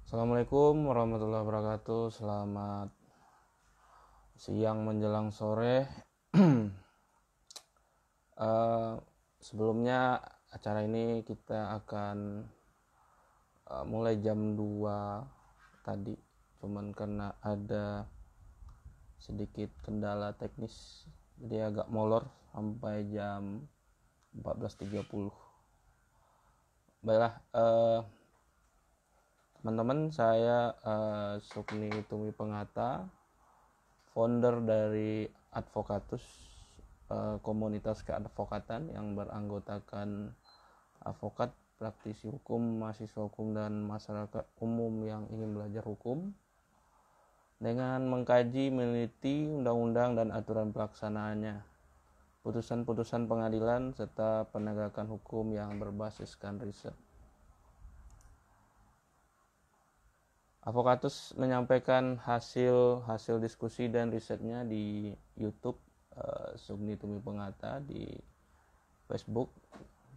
Assalamualaikum warahmatullahi wabarakatuh. Selamat siang menjelang sore. Sebelumnya acara ini kita akan mulai jam 2 tadi. Cuman karena ada sedikit kendala teknis, jadi agak molor sampai jam 14.30. Baiklah, teman-teman, saya Sukni Tumi Pengata, founder dari Advokatus, komunitas keadvokatan yang beranggotakan advokat, praktisi hukum, mahasiswa hukum, dan masyarakat umum yang ingin belajar hukum dengan mengkaji, meneliti undang-undang dan aturan pelaksanaannya, putusan-putusan pengadilan, serta penegakan hukum yang berbasiskan riset. Advokatus menyampaikan hasil diskusi dan risetnya di YouTube Sukni Tumi Pengata, di Facebook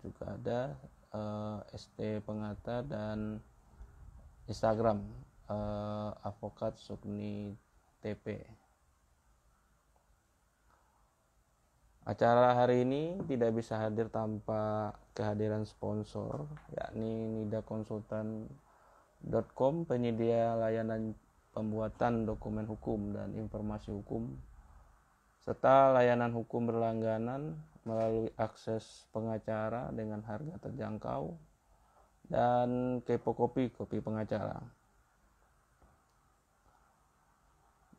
juga ada ST Pengata, dan Instagram Advokat Sukni TP. Acara hari ini tidak bisa hadir tanpa kehadiran sponsor, yakni Nida Konsultan .com, penyedia layanan pembuatan dokumen hukum dan informasi hukum, serta layanan hukum berlangganan melalui akses pengacara dengan harga terjangkau, dan Kepo Kopi, kopi pengacara.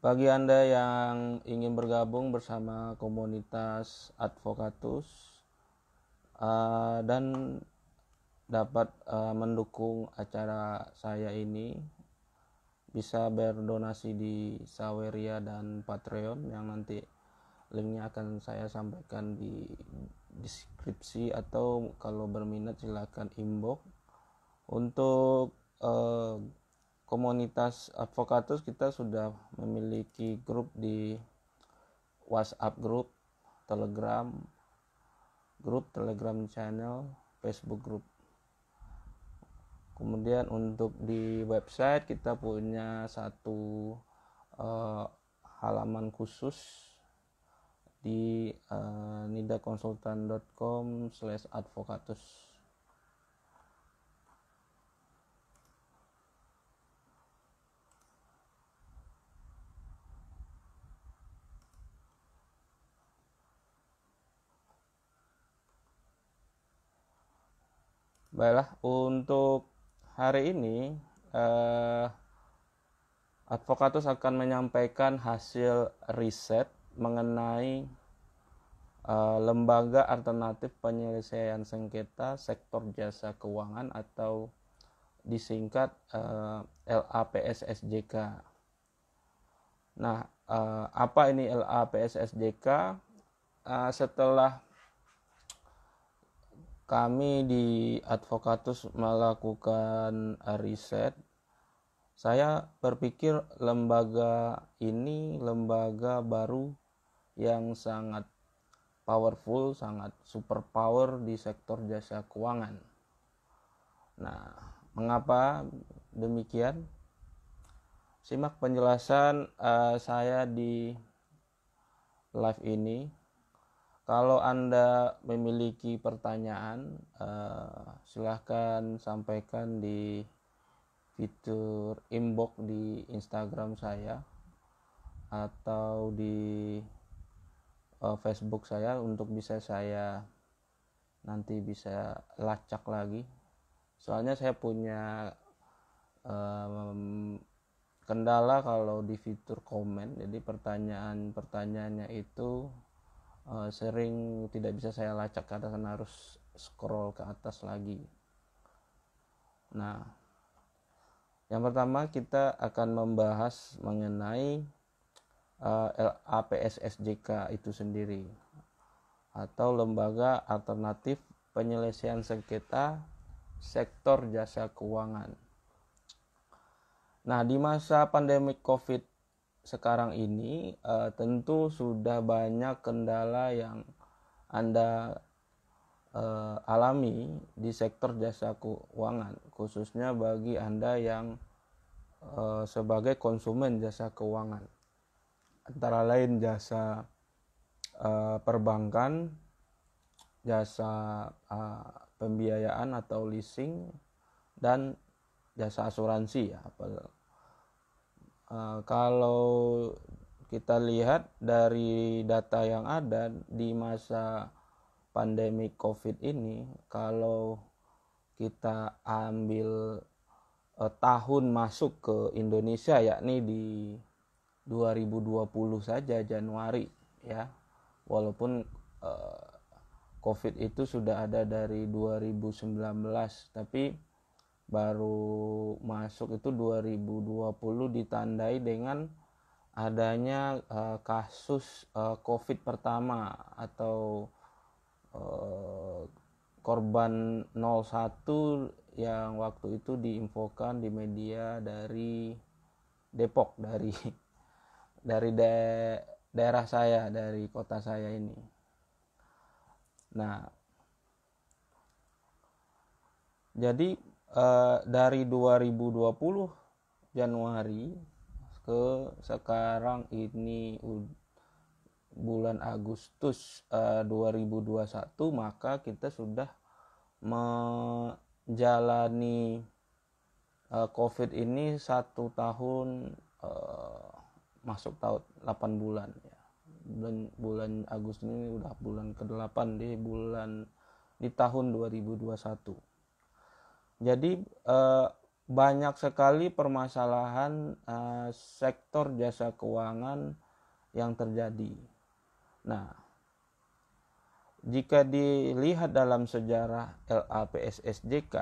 Bagi Anda yang ingin bergabung bersama komunitas Advokatus dan dapat mendukung acara saya ini, bisa berdonasi di Saweria dan Patreon yang nanti linknya akan saya sampaikan di deskripsi, atau kalau berminat silakan inbox. Untuk komunitas Advokatus, kita sudah memiliki grup di WhatsApp grup, Telegram channel, Facebook group. Kemudian untuk di website kita punya satu halaman khusus di nidakonsultan.com/advokatus. Baiklah, untuk hari ini Advokatus akan menyampaikan hasil riset mengenai lembaga alternatif penyelesaian sengketa sektor jasa keuangan, atau disingkat LAPSSJK. Nah, apa ini LAPSSJK? Setelah kami di Advokatus melakukan riset, saya berpikir lembaga ini lembaga baru yang sangat powerful, sangat super power di sektor jasa keuangan. Nah, mengapa demikian? Simak penjelasan saya di live ini. Kalau Anda memiliki pertanyaan, silahkan sampaikan di fitur inbox di Instagram saya atau di Facebook saya, untuk bisa saya nanti bisa lacak lagi. Soalnya saya punya kendala kalau di fitur komen, jadi pertanyaannya itu sering tidak bisa saya lacak karena harus scroll ke atas lagi. Nah, yang pertama kita akan membahas mengenai LAPSSJK itu sendiri, atau Lembaga Alternatif Penyelesaian Sengketa Sektor Jasa Keuangan. Nah, di masa pandemi COVID sekarang ini tentu sudah banyak kendala yang Anda alami di sektor jasa keuangan, khususnya bagi Anda yang sebagai konsumen jasa keuangan, antara lain jasa perbankan, jasa pembiayaan atau leasing, dan jasa asuransi ya. Kalau kita lihat dari data yang ada di masa pandemi COVID ini, kalau kita ambil tahun masuk ke Indonesia yakni di 2020 saja Januari ya, walaupun COVID itu sudah ada dari 2019, tapi baru masuk itu 2020 ditandai dengan adanya kasus COVID pertama atau korban 01 yang waktu itu diinfokan di media dari Depok, dari daerah saya, dari kota saya ini. Nah, jadi dari 2020 Januari ke sekarang ini bulan Agustus 2021, maka kita sudah menjalani COVID ini 1 tahun, masuk tahun 8 bulan ya. Bulan Agustus ini udah bulan ke-8 di tahun 2021. Jadi banyak sekali permasalahan sektor jasa keuangan yang terjadi. Nah, jika dilihat dalam sejarah LAPSSJK,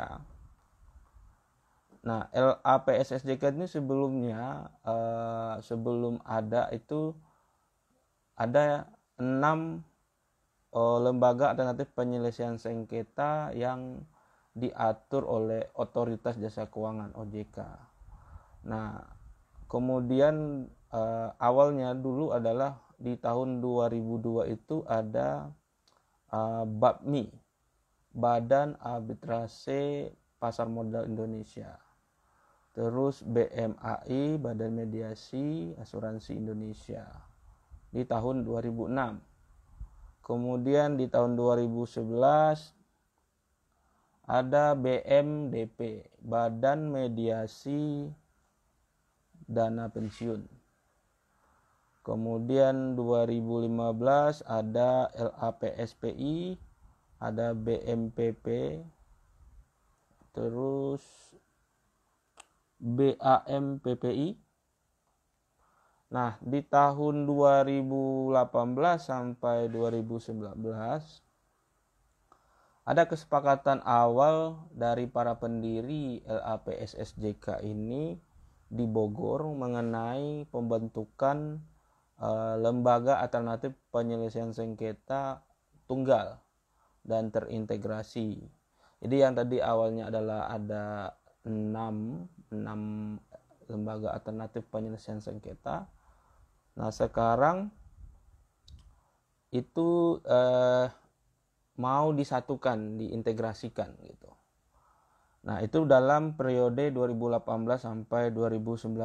nah LAPSSJK ini sebelumnya sebelum ada itu ada 6 lembaga alternatif penyelesaian sengketa yang diatur oleh Otoritas Jasa Keuangan OJK. Nah, kemudian awalnya dulu adalah di tahun 2002 itu ada BAPMI, Badan Arbitrase Pasar Modal Indonesia. Terus BMAI, Badan Mediasi Asuransi Indonesia, di tahun 2006. Kemudian di tahun 2011 ada BMDP, Badan Mediasi Dana Pensiun. Kemudian 2015 ada LAPSPI, ada BMPP, terus BAMPPI. Nah, di tahun 2018 sampai 2019 ada kesepakatan awal dari para pendiri LAPSSJK ini di Bogor mengenai pembentukan lembaga alternatif penyelesaian sengketa tunggal dan terintegrasi. Jadi yang tadi awalnya adalah ada 6 lembaga alternatif penyelesaian sengketa. Nah, sekarang itu mau disatukan, diintegrasikan gitu. Nah, itu dalam periode 2018 sampai 2019,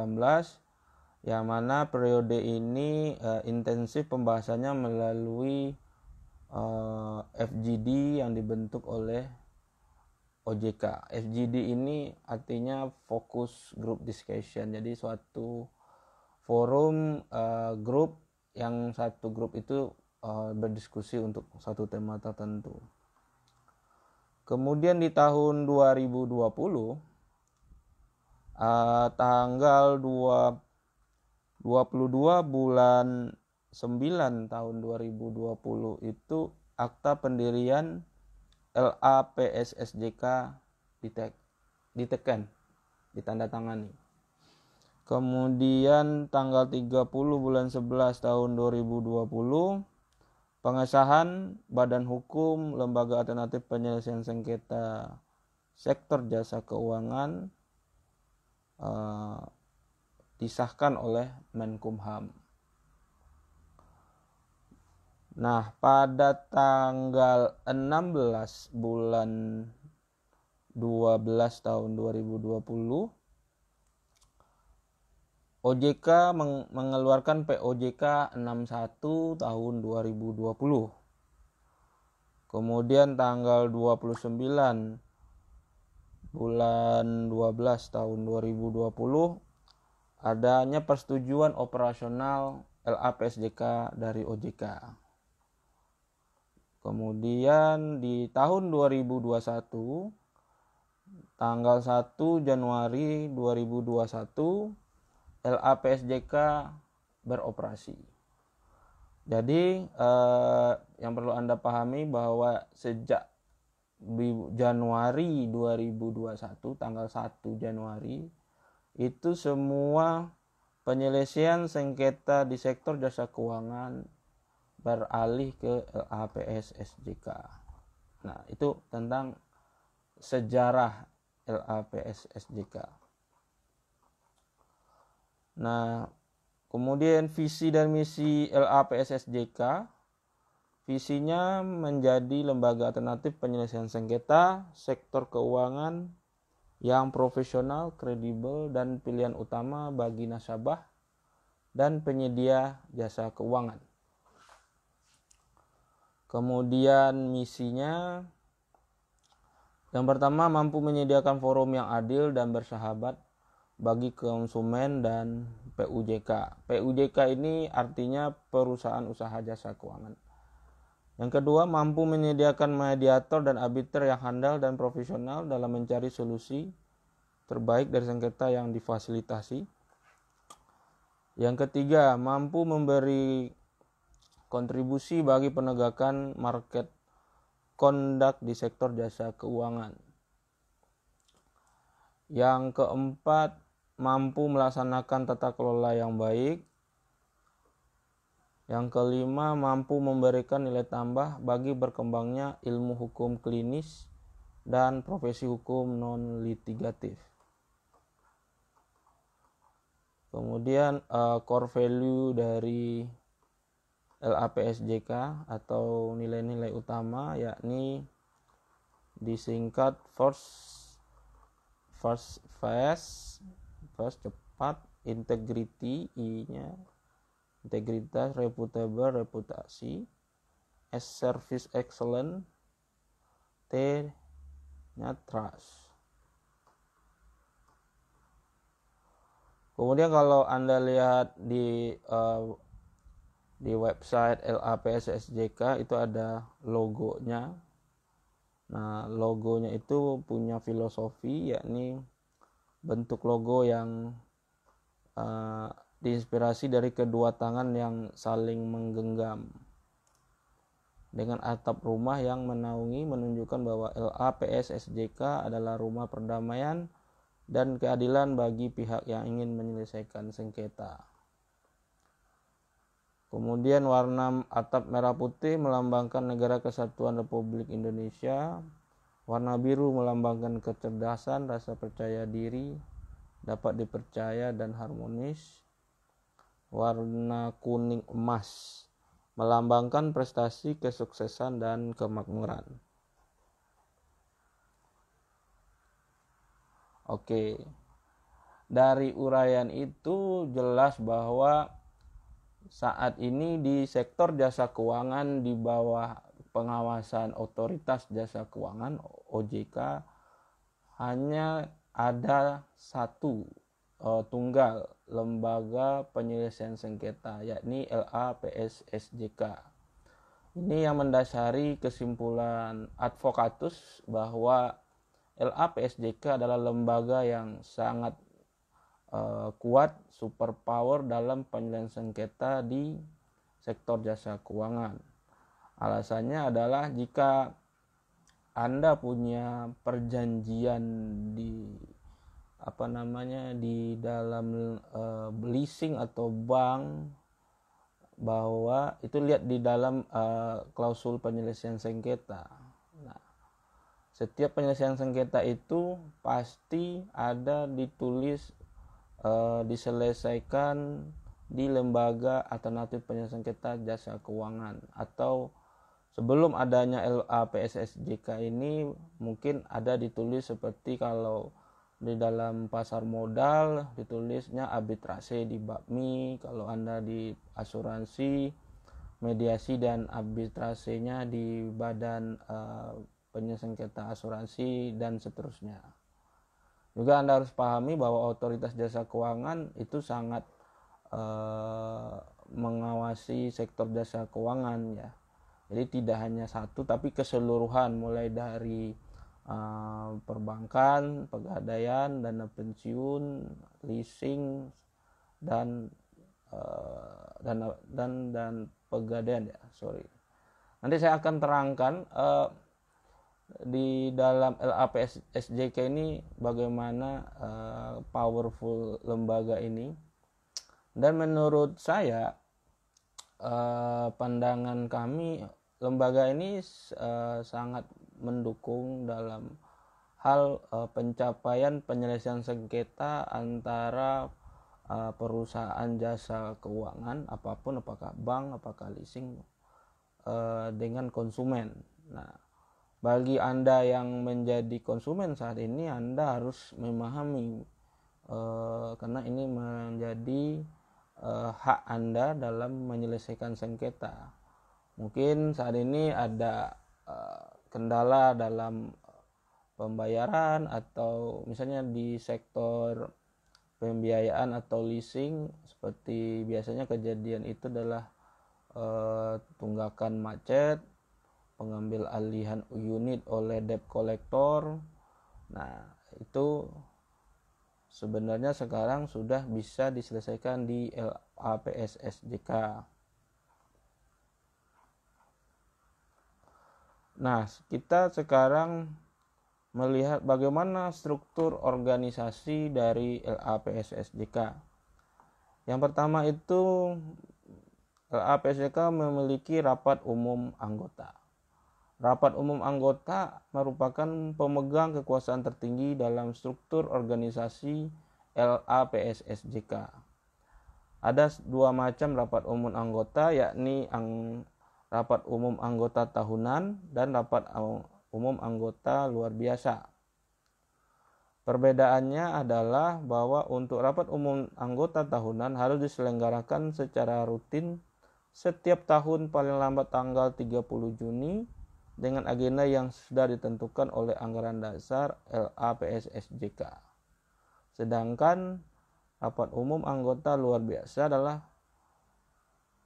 yang mana periode ini intensif pembahasannya melalui FGD yang dibentuk oleh OJK. FGD ini artinya Focus Group Discussion. Jadi suatu forum grup yang satu grup itu berdiskusi untuk satu tema tertentu. Kemudian di tahun 2020 tanggal 22 bulan 9 tahun 2020 itu akta pendirian LAPSSJK diteken, ditandatangani. Kemudian tanggal 30 bulan 11 tahun 2020 pengesahan Badan Hukum Lembaga Alternatif Penyelesaian Sengketa Sektor Jasa Keuangan disahkan oleh Menkumham. Nah, pada tanggal 16 bulan 12 tahun 2020 OJK mengeluarkan POJK 61 tahun 2020. Kemudian tanggal 29 bulan 12 tahun 2020 adanya persetujuan operasional LAPSJK dari OJK. Kemudian di tahun 2021 tanggal 1 Januari 2021 LAPSJK beroperasi. Jadi yang perlu Anda pahami bahwa sejak Januari 2021 tanggal 1 Januari itu semua penyelesaian sengketa di sektor jasa keuangan beralih ke LAPSJK. Nah, itu tentang sejarah LAPSJK. Nah, kemudian visi dan misi LAPSJK, visinya menjadi lembaga alternatif penyelesaian sengketa sektor keuangan yang profesional, kredibel, dan pilihan utama bagi nasabah dan penyedia jasa keuangan. Kemudian misinya, yang pertama, mampu menyediakan forum yang adil dan bersahabat bagi konsumen dan PUJK. PUJK ini artinya perusahaan usaha jasa keuangan. Yang kedua, mampu menyediakan mediator dan arbiter yang handal dan profesional dalam mencari solusi terbaik dari sengketa yang difasilitasi. Yang ketiga, mampu memberi kontribusi bagi penegakan market conduct di sektor jasa keuangan. Yang keempat, mampu melaksanakan tata kelola yang baik. Yang kelima, mampu memberikan nilai tambah bagi berkembangnya ilmu hukum klinis dan profesi hukum non-litigatif. Kemudian core value dari LAPSJK atau nilai-nilai utama yakni disingkat first cepat, integrity, I-nya integritas, reputable, reputasi, S service excellent, T-nya trust. Kemudian kalau Anda lihat di website LAPSJK itu ada logonya. Nah, logonya itu punya filosofi, yakni bentuk logo yang diinspirasi dari kedua tangan yang saling menggenggam dengan atap rumah yang menaungi, menunjukkan bahwa LAPSJK adalah rumah perdamaian dan keadilan bagi pihak yang ingin menyelesaikan sengketa. Kemudian warna atap merah putih melambangkan Negara Kesatuan Republik Indonesia. Warna biru melambangkan kecerdasan, rasa percaya diri, dapat dipercaya dan harmonis. Warna kuning emas melambangkan prestasi, kesuksesan, dan kemakmuran. Oke, dari uraian itu jelas bahwa saat ini di sektor jasa keuangan di bawah pengawasan Otoritas Jasa Keuangan OJK hanya ada satu tunggal lembaga penyelesaian sengketa, yakni LAPSJK. Ini yang mendasari kesimpulan advokatus bahwa LAPSJK adalah lembaga yang sangat kuat, superpower dalam penyelesaian sengketa di sektor jasa keuangan. Alasannya adalah jika Anda punya perjanjian di dalam leasing atau bank, bahwa itu lihat di dalam klausul penyelesaian sengketa. Nah, setiap penyelesaian sengketa itu pasti ada ditulis diselesaikan di lembaga alternatif penyelesaian sengketa jasa keuangan, atau sebelum adanya LAPSJK ini mungkin ada ditulis seperti kalau Di dalam pasar modal ditulisnya arbitrase di BAPMI, kalau Anda di asuransi mediasi dan arbitrasenya di Badan Penyengketa Asuransi dan seterusnya. Juga Anda harus pahami bahwa otoritas jasa keuangan itu sangat mengawasi sektor jasa keuangan ya. Jadi tidak hanya satu tapi keseluruhan, mulai dari perbankan, pegadaian, dana pensiun, leasing dan pegadaian ya. Nanti saya akan terangkan di dalam LAPSJK ini bagaimana powerful lembaga ini. Dan menurut saya pandangan kami, lembaga ini sangat mendukung dalam hal pencapaian penyelesaian sengketa antara perusahaan jasa keuangan apapun, apakah bank, apakah leasing, dengan konsumen. Nah, bagi Anda yang menjadi konsumen saat ini, Anda harus memahami karena ini menjadi hak Anda dalam menyelesaikan sengketa. Mungkin saat ini ada kendala dalam pembayaran, atau misalnya di sektor pembiayaan atau leasing, seperti biasanya kejadian itu adalah tunggakan macet, pengambil alihan unit oleh debt collector. Nah, itu sebenarnya sekarang sudah bisa diselesaikan di LAPSJK. Nah, kita sekarang melihat bagaimana struktur organisasi dari LAPSJK. Yang pertama itu, LAPSJK memiliki rapat umum anggota. Rapat umum anggota merupakan pemegang kekuasaan tertinggi dalam struktur organisasi LAPSJK. Ada dua macam rapat umum anggota, yakni rapat umum anggota tahunan dan rapat umum anggota luar biasa. Perbedaannya adalah bahwa untuk rapat umum anggota tahunan harus diselenggarakan secara rutin setiap tahun paling lambat tanggal 30 Juni dengan agenda yang sudah ditentukan oleh anggaran dasar LAPSJK. Sedangkan rapat umum anggota luar biasa adalah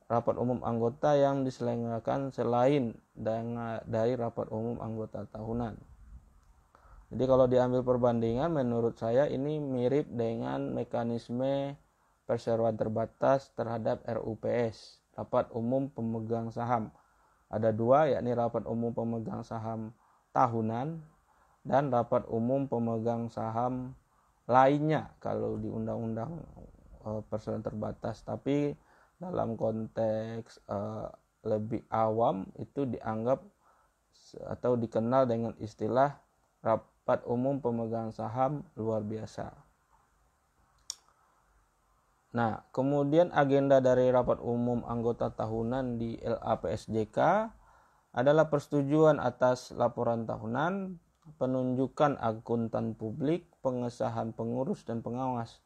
rapat umum anggota yang diselenggarakan selain dari rapat umum anggota tahunan. Jadi kalau diambil perbandingan, menurut saya ini mirip dengan mekanisme perseroan terbatas terhadap RUPS, rapat umum pemegang saham. Ada dua, yakni rapat umum pemegang saham tahunan dan rapat umum pemegang saham lainnya kalau di undang-undang perseroan terbatas. Tapi dalam konteks lebih awam itu dianggap atau dikenal dengan istilah rapat umum pemegang saham luar biasa. Nah, kemudian agenda dari rapat umum anggota tahunan di LAPSJK adalah persetujuan atas laporan tahunan, penunjukan akuntan publik, pengesahan pengurus dan pengawas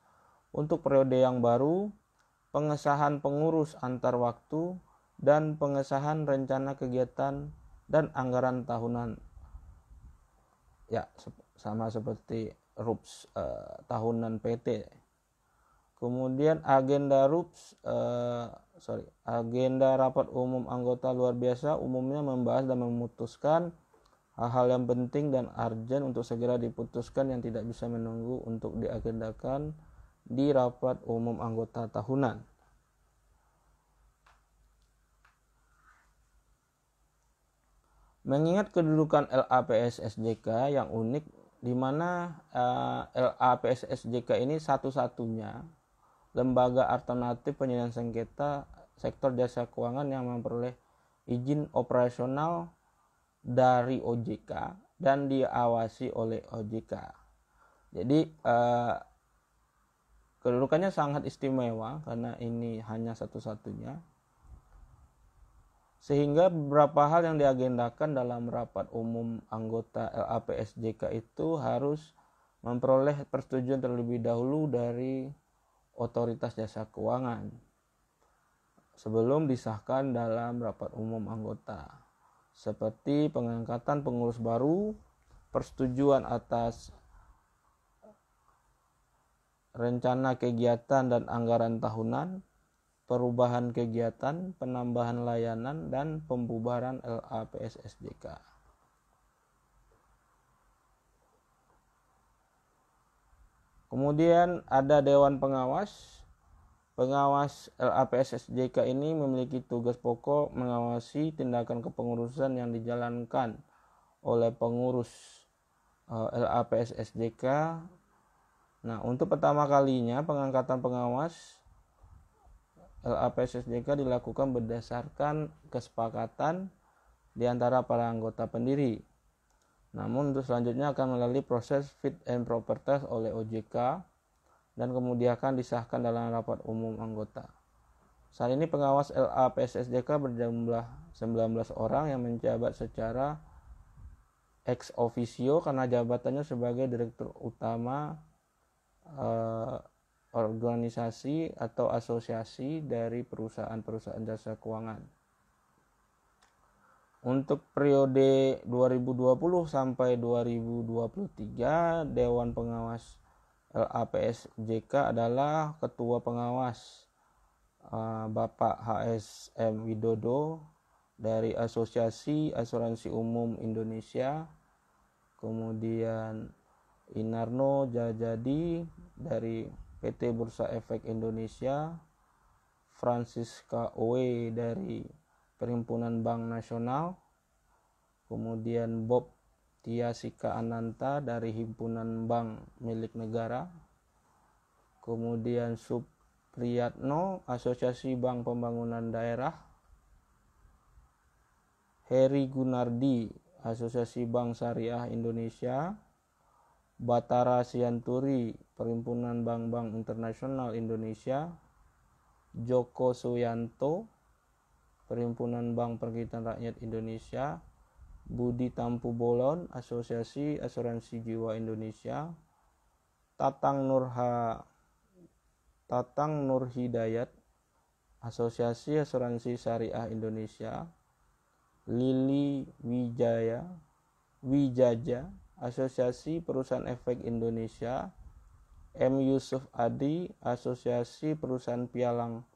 untuk periode yang baru, pengesahan pengurus antar waktu, dan pengesahan rencana kegiatan dan anggaran tahunan. Ya, sama seperti RUPS tahunan PT. Kemudian agenda agenda rapat umum anggota luar biasa umumnya membahas dan memutuskan hal-hal yang penting dan urgent untuk segera diputuskan yang tidak bisa menunggu untuk diagendakan di rapat umum anggota tahunan. Mengingat kedudukan LAPSJK yang unik, di mana LAPSJK ini satu-satunya lembaga alternatif penyelesaian sengketa sektor jasa keuangan yang memperoleh izin operasional dari OJK dan diawasi oleh OJK. Jadi kedudukannya sangat istimewa karena ini hanya satu-satunya, sehingga beberapa hal yang diagendakan dalam rapat umum anggota LAPSJK itu harus memperoleh persetujuan terlebih dahulu dari otoritas jasa keuangan sebelum disahkan dalam rapat umum anggota, seperti pengangkatan pengurus baru, persetujuan atas rencana kegiatan dan anggaran tahunan, perubahan kegiatan, penambahan layanan, dan pembubaran LAPSSJK. Kemudian ada Dewan Pengawas. Pengawas LAPSSJK ini memiliki tugas pokok mengawasi tindakan kepengurusan yang dijalankan oleh pengurus LAPSSJK. Nah, untuk pertama kalinya pengangkatan pengawas LAPSSJK dilakukan berdasarkan kesepakatan di antara para anggota pendiri. Namun untuk selanjutnya akan melalui proses fit and proper test oleh OJK dan kemudian akan disahkan dalam rapat umum anggota. Saat ini pengawas LAPSSJK berjumlah 19 orang yang menjabat secara ex officio karena jabatannya sebagai direktur utama organisasi atau asosiasi dari perusahaan-perusahaan jasa keuangan. Untuk periode 2020 sampai 2023, Dewan Pengawas LAPSJK adalah Ketua Pengawas Bapak HSM Widodo dari Asosiasi Asuransi Umum Indonesia, kemudian Inarno Jajadi dari PT Bursa Efek Indonesia, Francisca Owe dari Perhimpunan Bank Nasional, kemudian Bob Tiasika Ananta dari Himpunan Bank Milik Negara, kemudian Supriyatno Asosiasi Bank Pembangunan Daerah, Heri Gunardi Asosiasi Bank Syariah Indonesia, Batara Sianturi Perhimpunan Bank-Bank Internasional Indonesia, Joko Suyanto Perhimpunan Bank Perkiraan Rakyat Indonesia, Budi Tampu Bolon Asosiasi Asuransi Jiwa Indonesia, Tatang Nurhidayat Asosiasi Asuransi Syariah Indonesia, Lili Wijaja Asosiasi Perusahaan Efek Indonesia, M. Yusuf Adi Asosiasi Perusahaan Pialang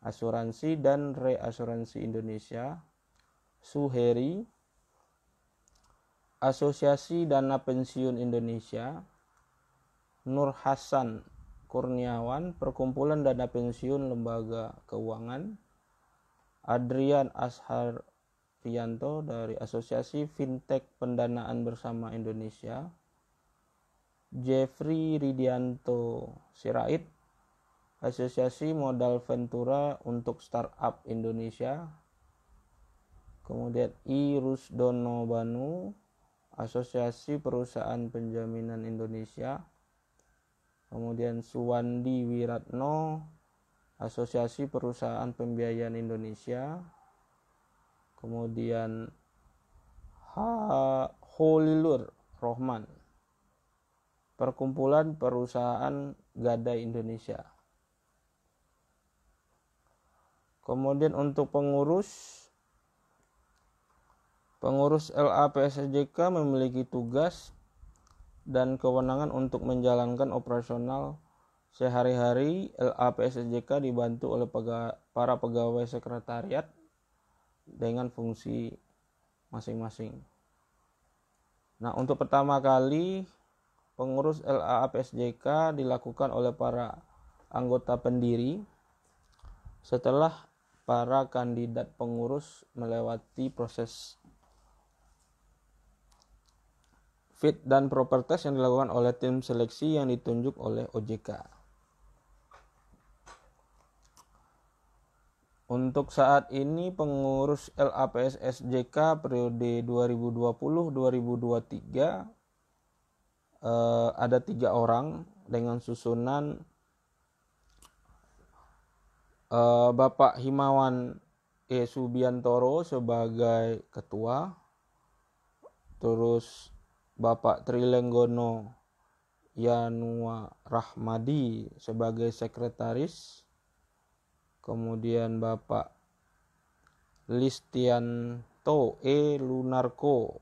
Asuransi dan Reasuransi Indonesia, Suheri Asosiasi Dana Pensiun Indonesia, Nur Hasan Kurniawan Perkumpulan Dana Pensiun Lembaga Keuangan, Adrian Asharianto dari Asosiasi Fintech Pendanaan Bersama Indonesia, Jeffrey Ridianto Sirait Asosiasi Modal Ventura untuk Startup Indonesia, kemudian I. Rusdono Banu Asosiasi Perusahaan Penjaminan Indonesia, kemudian Suwandi Wiratno Asosiasi Perusahaan Pembiayaan Indonesia, kemudian Holilur Rohman Perkumpulan Perusahaan Gadai Indonesia. Kemudian untuk pengurus LAPSSJK memiliki tugas dan kewenangan untuk menjalankan operasional sehari-hari. LAPSSJK dibantu oleh para pegawai sekretariat dengan fungsi masing-masing. Nah, untuk pertama kali pengurus LAPSJK dilakukan oleh para anggota pendiri setelah para kandidat pengurus melewati proses fit dan proper test yang dilakukan oleh tim seleksi yang ditunjuk oleh OJK. Untuk saat ini pengurus LAPSSJK periode 2020-2023 ada 3 orang dengan susunan Bapak Himawan E. Subiantoro sebagai ketua, terus Bapak Trilenggono Yanua Rahmadi sebagai sekretaris, kemudian Bapak Listianto Lunarko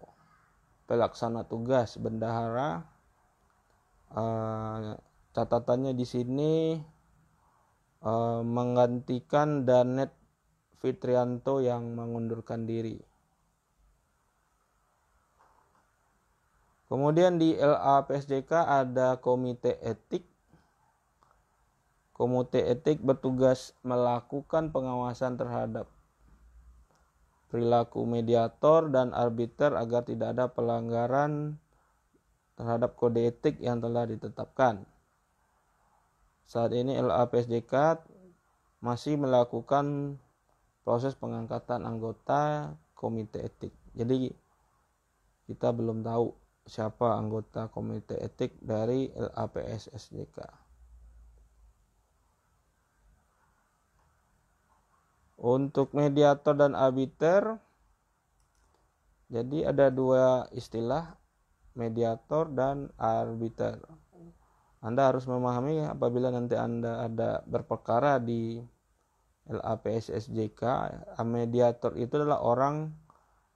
pelaksana tugas bendahara. Catatannya di sini menggantikan Danet Fitrianto yang mengundurkan diri. Kemudian di LAPSJK ada komite etik. Komite etik bertugas melakukan pengawasan terhadap perilaku mediator dan arbiter agar tidak ada pelanggaran terhadap kode etik yang telah ditetapkan. Saat ini LAPSJK masih melakukan proses pengangkatan anggota komite etik. Jadi kita belum tahu siapa anggota komite etik dari LAPSJK. Untuk mediator dan arbiter, jadi ada dua istilah, mediator dan arbiter. Anda harus memahami apabila nanti Anda ada berperkara di LAPSJK, mediator itu adalah orang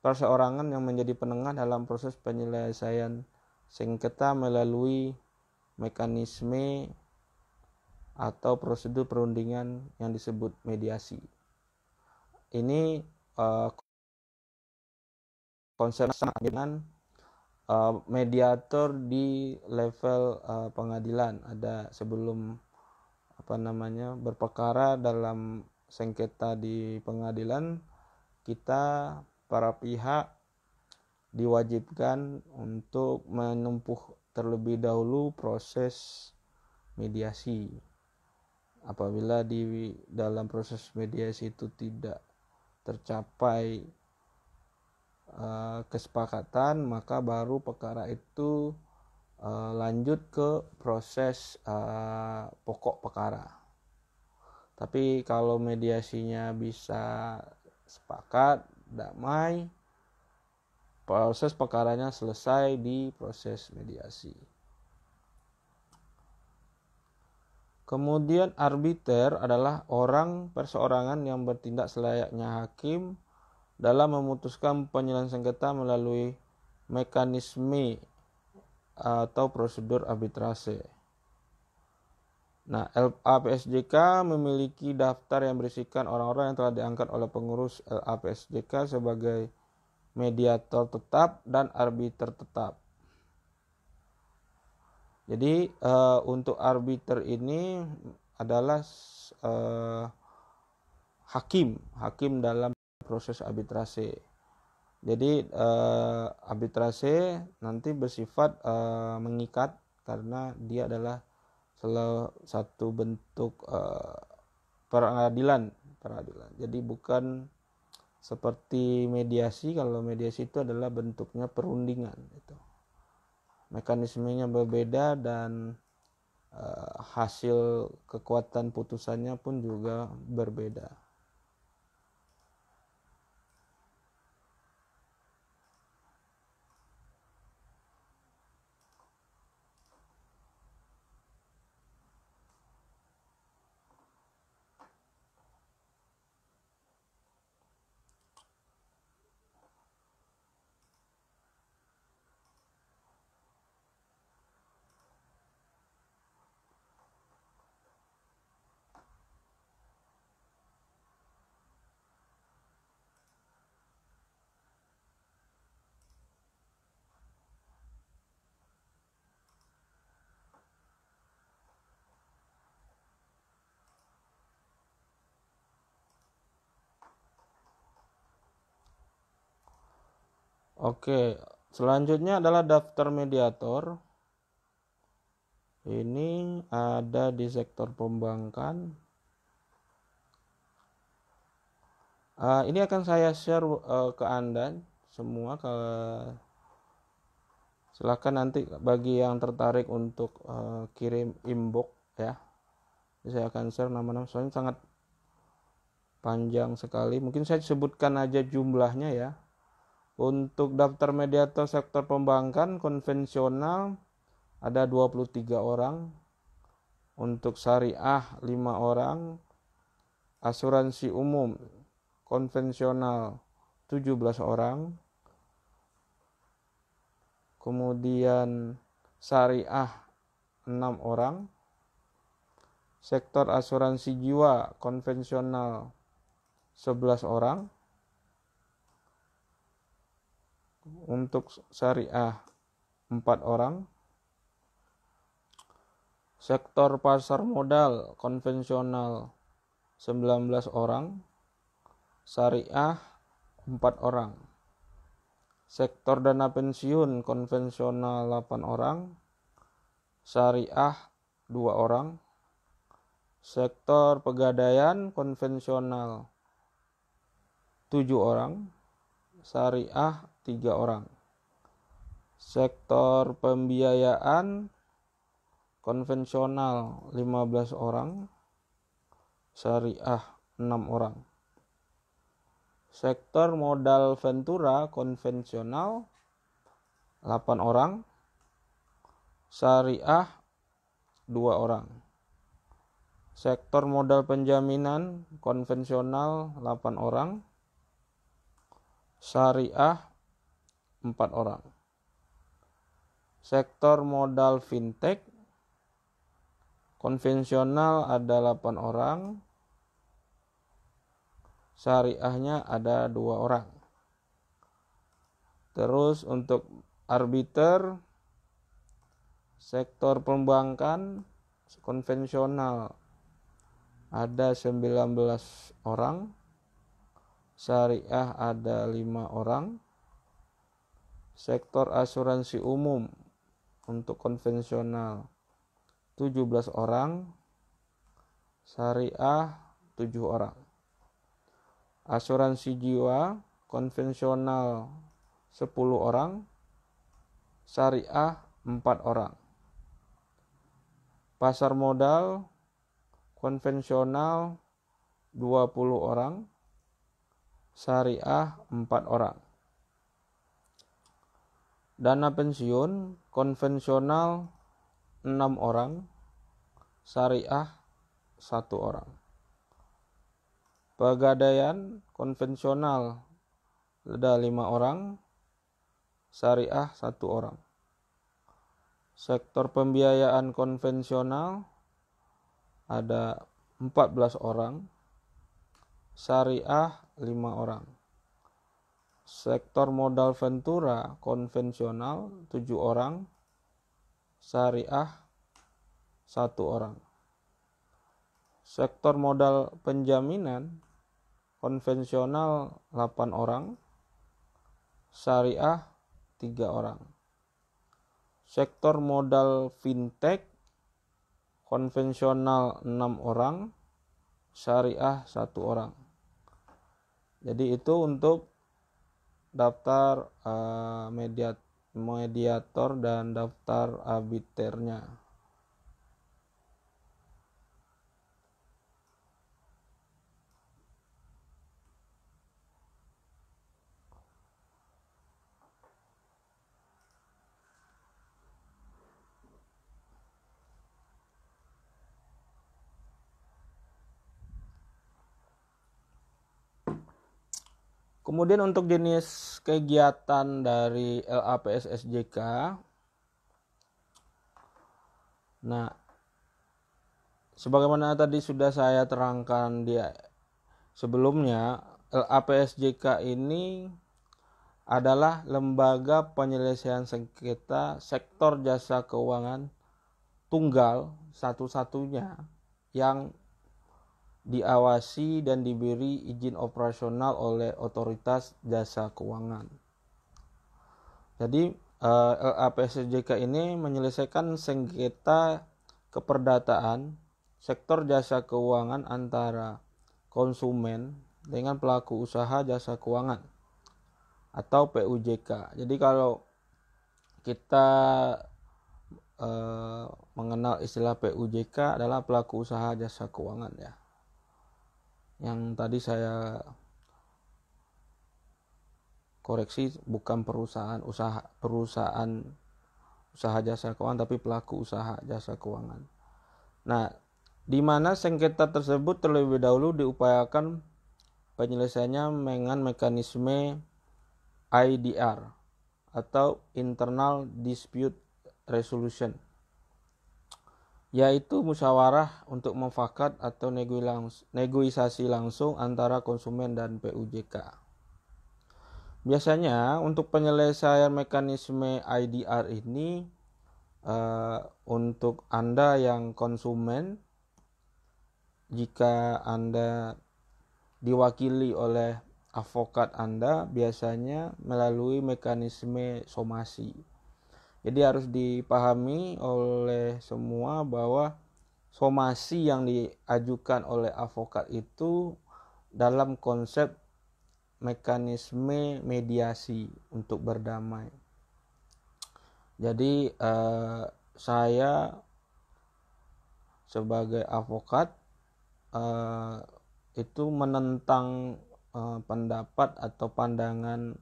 perseorangan yang menjadi penengah dalam proses penyelesaian sengketa melalui mekanisme atau prosedur perundingan yang disebut mediasi. Ini konsep dengan mediator di level pengadilan. Ada sebelum berperkara dalam sengketa di pengadilan, kita para pihak diwajibkan untuk menempuh terlebih dahulu proses mediasi. Apabila di dalam proses mediasi itu tidak tercapai kesepakatan, maka baru perkara itu lanjut ke proses pokok perkara. Tapi kalau mediasinya bisa sepakat, damai, proses perkaranya selesai di proses mediasi. Kemudian arbiter adalah orang perseorangan yang bertindak selayaknya hakim dalam memutuskan penyelesaian sengketa melalui mekanisme atau prosedur arbitrase. Nah, LAPSJK memiliki daftar yang berisikan orang-orang yang telah diangkat oleh pengurus LAPSJK sebagai mediator tetap dan arbiter tetap. Jadi untuk arbiter ini adalah hakim dalam proses arbitrase. Jadi arbitrase nanti bersifat mengikat karena dia adalah salah satu bentuk peradilan. Jadi bukan seperti mediasi. Kalau mediasi itu adalah bentuknya perundingan. Mekanismenya berbeda dan hasil kekuatan putusannya pun juga berbeda. Oke, selanjutnya adalah daftar mediator. Ini ada di sektor perbankan. Ini akan saya share ke Anda semua. Silakan nanti bagi yang tertarik untuk kirim inbox ya. Saya akan share nama-nama, soalnya sangat panjang sekali. Mungkin saya sebutkan aja jumlahnya ya. Untuk daftar mediator sektor perbankan konvensional ada 23 orang, untuk syariah 5 orang, asuransi umum konvensional 17 orang, kemudian syariah 6 orang, sektor asuransi jiwa konvensional 11 orang, untuk syariah 4 orang, sektor pasar modal konvensional 19 orang, syariah 4 orang, sektor dana pensiun konvensional 8 orang, syariah 2 orang, sektor pegadaian konvensional 7 orang, syariah 3 orang, sektor pembiayaan konvensional 15 orang, syariah 6 orang. Sektor modal ventura konvensional 8 orang, syariah 2 orang. Sektor modal penjaminan konvensional 8 orang, syariah 4 orang. Sektor modal fintech konvensional ada 8 orang, syariahnya ada 2 orang. Terus untuk arbiter, sektor perbankan konvensional ada 19 orang, syariah ada 5 orang. Sektor asuransi umum untuk konvensional 17 orang, syariah 7 orang. Asuransi jiwa konvensional 10 orang, syariah 4 orang. Pasar modal konvensional 20 orang, syariah 4 orang. Dana pensiun konvensional 6 orang, syariah 1 orang. Pegadaian konvensional ada 5 orang, syariah 1 orang. Sektor pembiayaan konvensional ada 14 orang, syariah 5 orang. Sektor modal ventura konvensional 7 orang, syariah 1 orang. Sektor modal penjaminan konvensional 8 orang, syariah 3 orang. Sektor modal fintech konvensional 6 orang, syariah 1 orang. Jadi itu untuk daftar mediator dan daftar arbiternya. Kemudian untuk jenis kegiatan dari LAPS-SJK, nah sebagaimana tadi sudah saya terangkan di sebelumnya, LAPS-SJK ini adalah lembaga penyelesaian sengketa sektor jasa keuangan tunggal satu-satunya yang diawasi dan diberi izin operasional oleh otoritas jasa keuangan. Jadi LAPS-SJK ini menyelesaikan sengketa keperdataan sektor jasa keuangan antara konsumen dengan pelaku usaha jasa keuangan atau PUJK. Jadi kalau kita mengenal istilah PUJK adalah pelaku usaha jasa keuangan ya. Yang tadi saya koreksi, bukan perusahaan usaha jasa keuangan tapi pelaku usaha jasa keuangan. Nah, di mana sengketa tersebut terlebih dahulu diupayakan penyelesaiannya dengan mekanisme IDR atau Internal Dispute Resolution, yaitu musyawarah untuk mufakat atau negosiasi langsung antara konsumen dan PUJK. Biasanya untuk penyelesaian mekanisme IDR ini untuk Anda yang konsumen, jika Anda diwakili oleh advokat Anda, biasanya melalui mekanisme somasi. Jadi harus dipahami oleh semua bahwa somasi yang diajukan oleh advokat itu dalam konsep mekanisme mediasi untuk berdamai. Jadi saya sebagai advokat itu menentang pendapat atau pandangan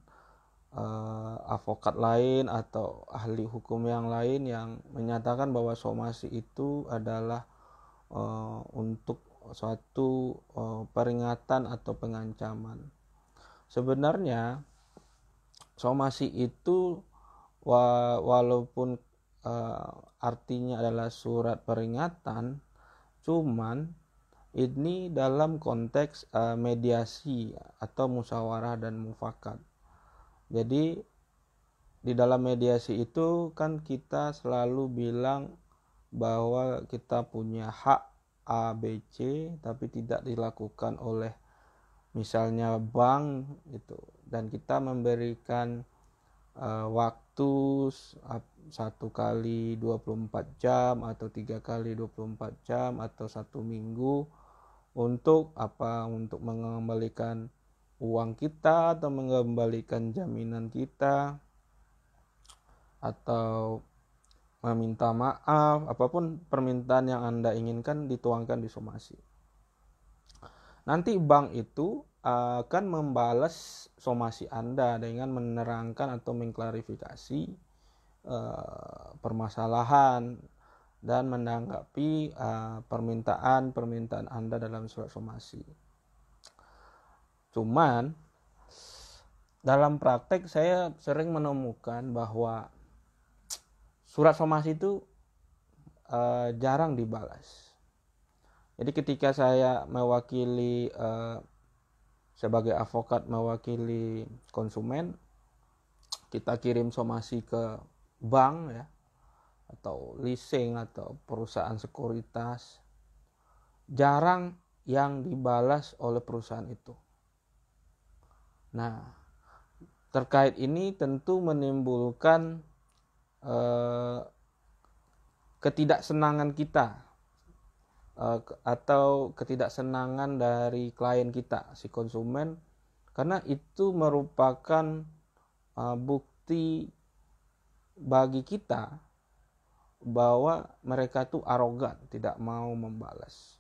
advokat lain atau ahli hukum yang lain yang menyatakan bahwa somasi itu adalah untuk suatu peringatan atau pengancaman. Sebenarnya somasi itu walaupun artinya adalah surat peringatan, cuman ini dalam konteks mediasi atau musyawarah dan mufakat. Jadi di dalam mediasi itu kan kita selalu bilang bahwa kita punya hak A, B, C, tapi tidak dilakukan oleh misalnya bank gitu, dan kita memberikan waktu 1 kali 24 jam atau 3 kali 24 jam atau 1 minggu untuk mengembalikan uang kita atau mengembalikan jaminan kita atau meminta maaf, apapun permintaan yang Anda inginkan dituangkan di somasi. Nanti bank itu akan membalas somasi Anda dengan menerangkan atau mengklarifikasi permasalahan dan menanggapi permintaan Anda dalam surat somasi. Cuman dalam praktek saya sering menemukan bahwa surat somasi itu jarang dibalas. Jadi ketika saya mewakili sebagai advokat mewakili konsumen, kita kirim somasi ke bank ya, atau leasing atau perusahaan sekuritas, jarang yang dibalas oleh perusahaan itu. Nah, terkait ini tentu menimbulkan ketidaksenangan kita atau ketidaksenangan dari klien kita, si konsumen, karena itu merupakan bukti bagi kita bahwa mereka itu arogan, tidak mau membalas.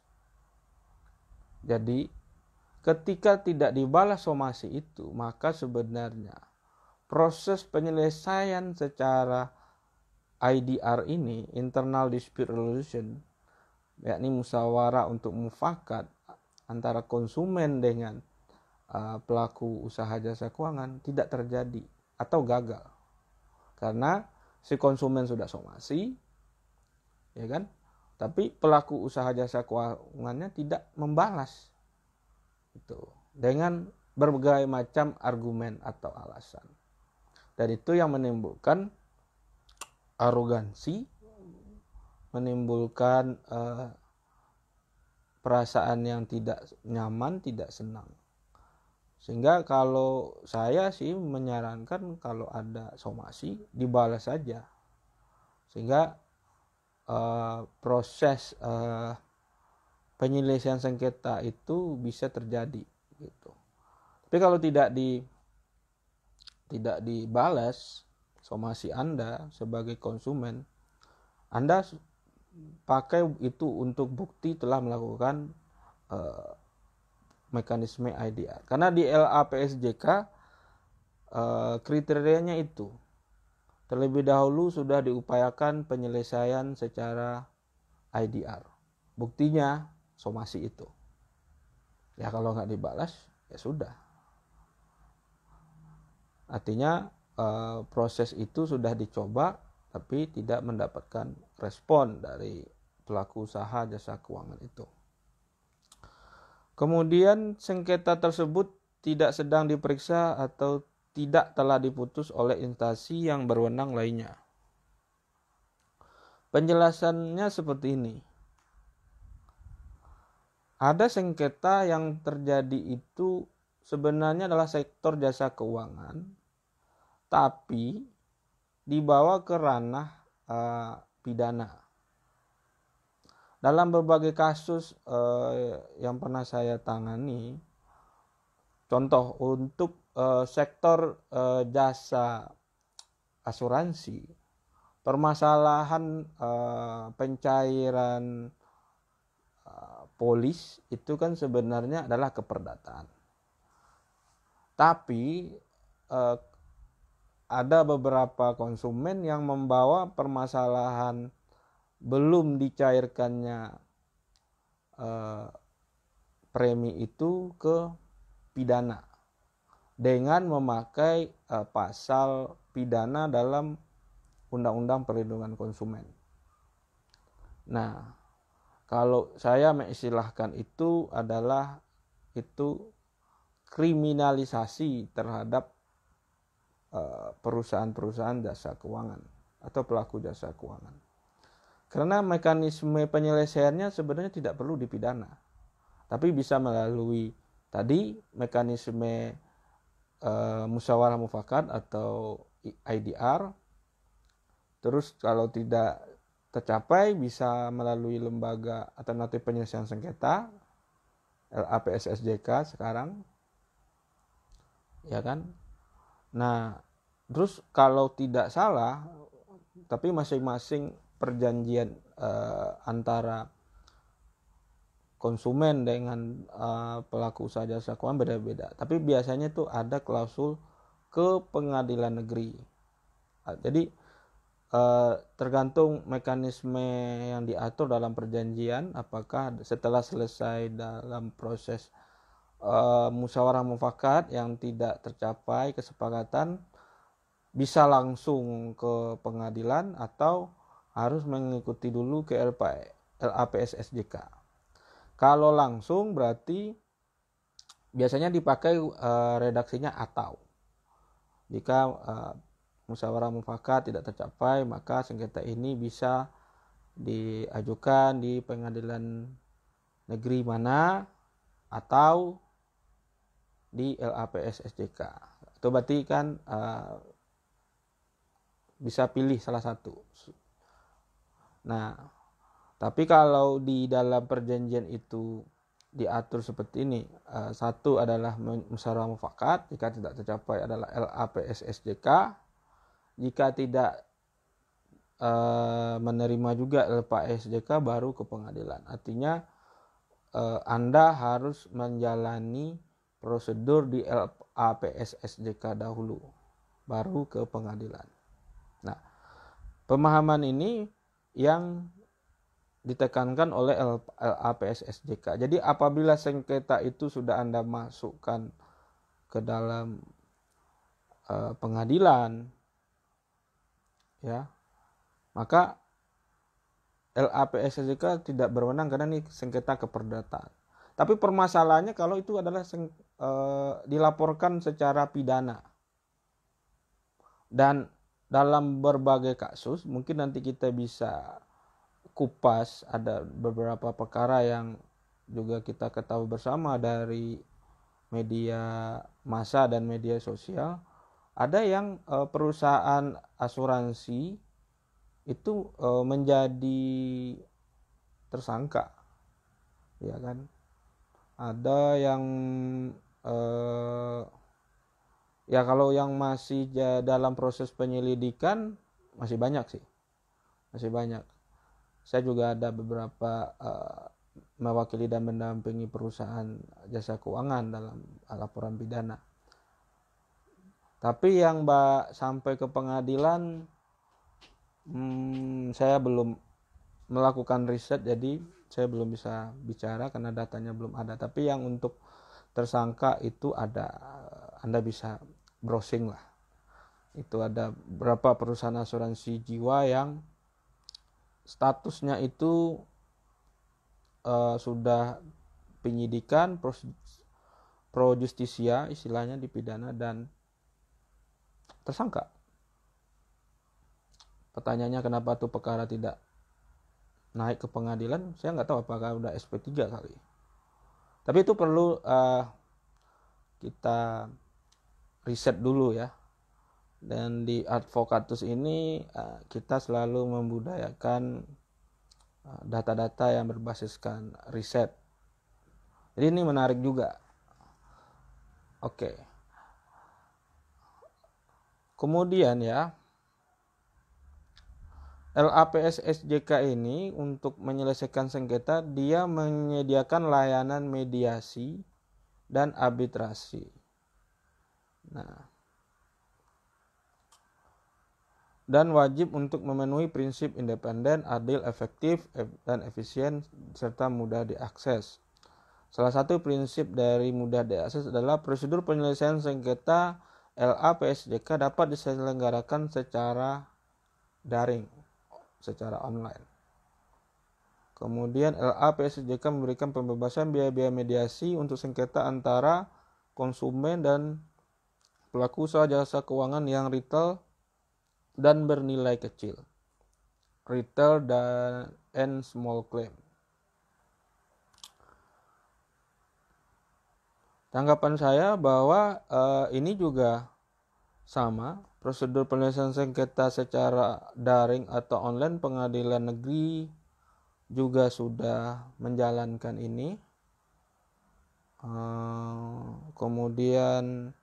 Jadi ketika tidak dibalas somasi itu, maka sebenarnya proses penyelesaian secara IDR ini, Internal Dispute Resolution, yakni musyawarah untuk mufakat antara konsumen dengan pelaku usaha jasa keuangan, tidak terjadi atau gagal karena si konsumen sudah somasi, ya kan, tapi pelaku usaha jasa keuangannya tidak membalas itu dengan berbagai macam argumen atau alasan, dan itu yang menimbulkan arogansi, menimbulkan perasaan yang tidak nyaman, tidak senang. Sehingga kalau saya sih menyarankan kalau ada somasi dibalas saja, sehingga proses penyelesaian sengketa itu bisa terjadi gitu. Tapi kalau tidak dibalas somasi Anda sebagai konsumen, Anda pakai itu untuk bukti telah melakukan mekanisme IDR. Karena di LAPSJK kriterianya itu terlebih dahulu sudah diupayakan penyelesaian secara IDR. Buktinya somasi itu. Ya kalau nggak dibalas ya sudah. Artinya proses itu sudah dicoba tapi tidak mendapatkan respon dari pelaku usaha jasa keuangan itu. Kemudian sengketa tersebut tidak sedang diperiksa atau tidak telah diputus oleh instansi yang berwenang lainnya. Penjelasannya seperti ini. Ada sengketa yang terjadi itu sebenarnya adalah sektor jasa keuangan, tapi dibawa ke ranah pidana. Dalam berbagai kasus yang pernah saya tangani, contoh untuk sektor jasa asuransi, permasalahan pencairan polis itu kan sebenarnya adalah keperdataan. Tapi ada beberapa konsumen yang membawa permasalahan belum dicairkannya premi itu ke pidana dengan memakai pasal pidana dalam Undang-Undang Perlindungan Konsumen. Nah, kalau saya mengistilahkan itu adalah kriminalisasi terhadap perusahaan-perusahaan jasa keuangan atau pelaku jasa keuangan. Karena mekanisme penyelesaiannya sebenarnya tidak perlu dipidana, tapi bisa melalui tadi mekanisme musyawarah mufakat atau IDR. Terus kalau tidak tercapai bisa melalui lembaga alternatif penyelesaian sengketa LAPSSJK sekarang, ya kan? Nah, terus kalau tidak salah, tapi masing-masing perjanjian antara konsumen dengan pelaku usaha jasa keuangan beda-beda. Tapi biasanya tuh ada klausul ke pengadilan negeri. Jadi tergantung mekanisme yang diatur dalam perjanjian, apakah setelah selesai dalam proses musyawarah mufakat yang tidak tercapai kesepakatan bisa langsung ke pengadilan atau harus mengikuti dulu ke LAPSSJK. Kalau langsung berarti biasanya dipakai redaksinya atau. Jika musyawarah mufakat tidak tercapai, maka sengketa ini bisa diajukan di pengadilan negeri mana atau di LAPSSJK. Itu berarti kan bisa pilih salah satu. Nah, tapi kalau di dalam perjanjian itu diatur seperti ini, satu adalah musyawarah mufakat, jika tidak tercapai adalah LAPSSJK, jika tidak menerima juga LAPSSJK baru ke pengadilan. Artinya Anda harus menjalani prosedur di LAPSSJK dahulu, baru ke pengadilan. Nah, pemahaman ini yang ditekankan oleh LAPSSJK. Jadi apabila sengketa itu sudah Anda masukkan ke dalam pengadilan, ya, maka LAPSSJK tidak berwenang karena ini sengketa keperdataan. Tapi permasalahannya kalau itu adalah dilaporkan secara pidana. Dan dalam berbagai kasus, mungkin nanti kita bisa kupas, ada beberapa perkara yang juga kita ketahui bersama dari media massa dan media sosial. Ada yang perusahaan asuransi itu menjadi tersangka, ya kan? Ada yang ya kalau yang masih dalam proses penyelidikan masih banyak sih, masih banyak. Saya juga ada beberapa mewakili dan mendampingi perusahaan jasa keuangan dalam laporan pidana. Tapi yang sampai ke pengadilan Saya belum melakukan riset, jadi saya belum bisa bicara karena datanya belum ada. Tapi yang untuk tersangka itu ada, Anda bisa browsing lah. Itu ada berapa perusahaan asuransi jiwa yang statusnya itu sudah penyidikan pro justisia, istilahnya dipidana dan tersangka. Pertanyaannya kenapa tuh perkara tidak naik ke pengadilan, saya nggak tahu apakah udah SP3 kali. Tapi itu perlu kita riset dulu ya. Dan di Advocatus ini kita selalu membudayakan data-data yang berbasiskan riset. Jadi ini menarik juga. Oke. Kemudian ya, LAPS-SJK ini untuk menyelesaikan sengketa, dia menyediakan layanan mediasi dan arbitrasi. Nah, dan wajib untuk memenuhi prinsip independen, adil, efektif, dan efisien, serta mudah diakses. Salah satu prinsip dari mudah diakses adalah prosedur penyelesaian sengketa LAPS-SJK dapat diselenggarakan secara daring, secara online. Kemudian LAPS-SJK memberikan pembebasan biaya-biaya mediasi untuk sengketa antara konsumen dan pelaku usaha jasa keuangan yang retail dan bernilai kecil, retail dan small claim. Tanggapan saya bahwa ini juga sama, prosedur penyelesaian sengketa secara daring atau online, pengadilan negeri juga sudah menjalankan ini. Kemudian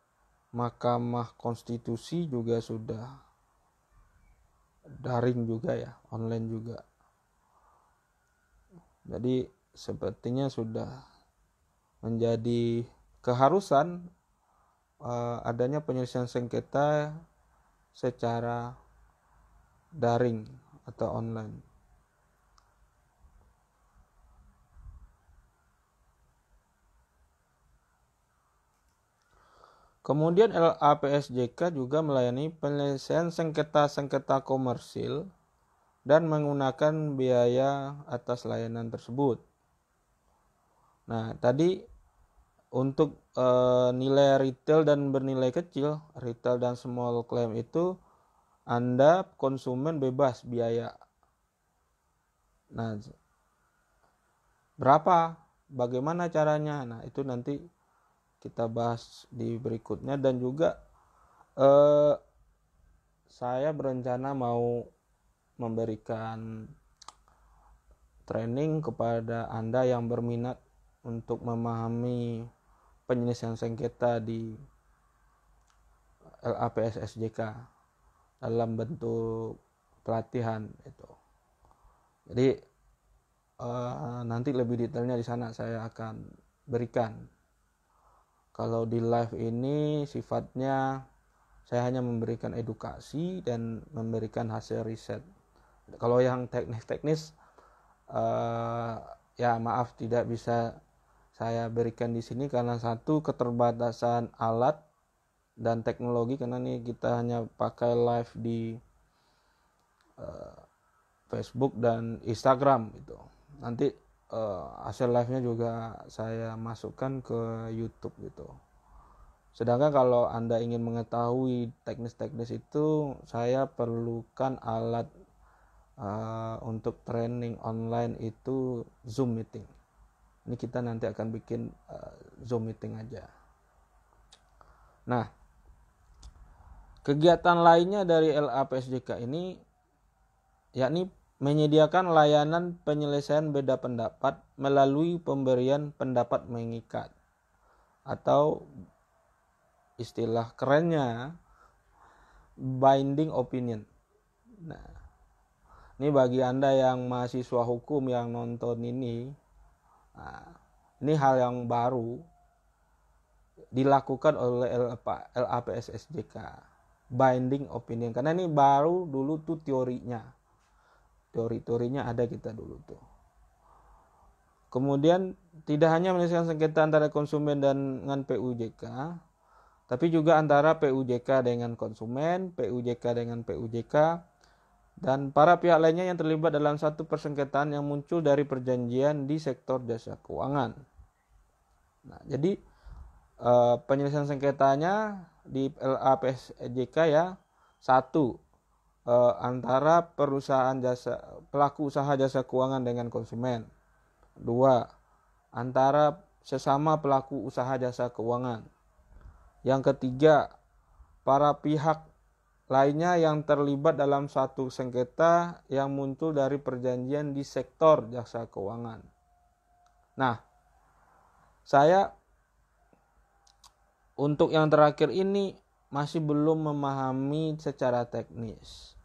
Mahkamah Konstitusi juga sudah daring juga ya, online juga. Jadi sepertinya sudah menjadi keharusan adanya penyelesaian sengketa secara daring atau online. Kemudian LAPS-JK juga melayani penyelesaian sengketa-sengketa komersil dan menggunakan biaya atas layanan tersebut. Nah, tadi untuk nilai retail dan bernilai kecil, retail dan small claim itu Anda konsumen bebas biaya. Nah, berapa? Bagaimana caranya? Nah, itu nanti kita bahas di berikutnya. Dan juga saya berencana mau memberikan training kepada Anda yang berminat untuk memahami penyelesaian sengketa di LAPS-SJK dalam bentuk pelatihan itu. Jadi nanti lebih detailnya di sana saya akan berikan. Kalau di live ini sifatnya saya hanya memberikan edukasi dan memberikan hasil riset. Kalau yang teknis-teknis ya maaf tidak bisa saya berikan di sini karena satu, keterbatasan alat dan teknologi, karena ini kita hanya pakai live di Facebook dan Instagram gitu. Nanti hasil live-nya juga saya masukkan ke YouTube gitu. Sedangkan kalau Anda ingin mengetahui teknis-teknis itu, saya perlukan alat untuk training online itu Zoom meeting. Ini kita nanti akan bikin Zoom meeting aja. Nah, kegiatan lainnya dari LAPS-JK ini yakni menyediakan layanan penyelesaian beda pendapat melalui pemberian pendapat mengikat, atau istilah kerennya binding opinion. Nah, ini bagi Anda yang mahasiswa hukum yang nonton ini, ini hal yang baru dilakukan oleh LAPS-SJK. binding opinion, karena ini baru dulu tuh teorinya ada kita dulu tuh. Kemudian tidak hanya menyelesaikan sengketa antara konsumen dengan PUJK, tapi juga antara PUJK dengan konsumen, PUJK dengan PUJK, dan para pihak lainnya yang terlibat dalam satu persengketaan yang muncul dari perjanjian di sektor jasa keuangan. Nah, jadi penyelesaian sengketanya di LAPSJK ya, satu, antara pelaku usaha jasa keuangan dengan konsumen. Dua, antara sesama pelaku usaha jasa keuangan. Yang ketiga, para pihak lainnya yang terlibat dalam satu sengketa yang muncul dari perjanjian di sektor jasa keuangan. Nah, saya untuk yang terakhir ini masih belum memahami secara teknis.